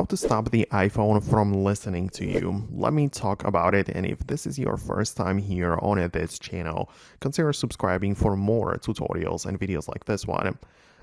how to stop the iPhone from listening to you. Let me talk about it, and if this is your first time here on this channel, consider subscribing for more tutorials and videos like this one.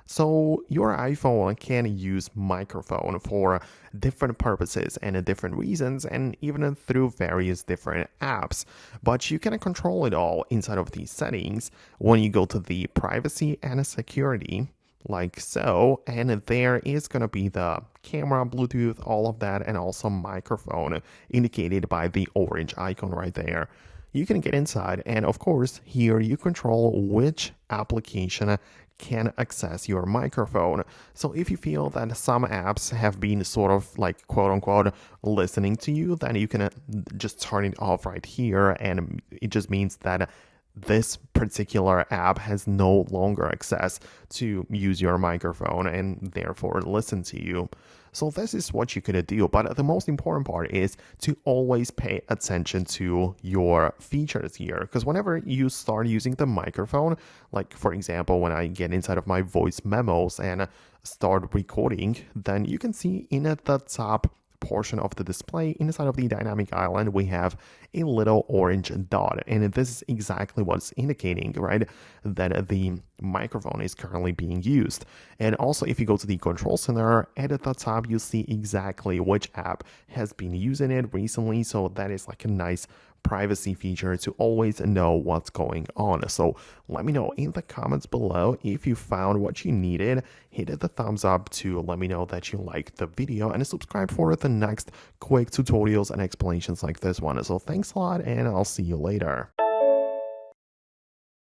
So your iPhone can use microphone for different purposes and different reasons, and even through various different apps, but you can control it all inside of these settings when you go to the privacy and security, like so, and there is going to be the camera, Bluetooth, all of that, and also microphone indicated by the orange icon right there. You can get inside, and of course here you control which application can access your microphone. So if you feel that some apps have been sort of like quote unquote listening to you, then you can just turn it off right here, and it just means that this particular app has no longer access to use your microphone and therefore listen to you. So this is what you could do, but the most important part is to always pay attention to your features here, because whenever you start using the microphone, like for example when I get inside of my voice memos and start recording, then you can see in at the top portion of the display inside of the dynamic island we have a little orange dot, and this is exactly what's indicating, right, that the microphone is currently being used. And also if you go to the control center at the top, you see exactly which app has been using it recently, so that is like a nice privacy feature to always know what's going on. So let me know in the comments below if you found what you needed. Hit the thumbs up to let me know that you liked the video, and subscribe for the next quick tutorials and explanations like this one. So thanks a lot, and I'll see you later.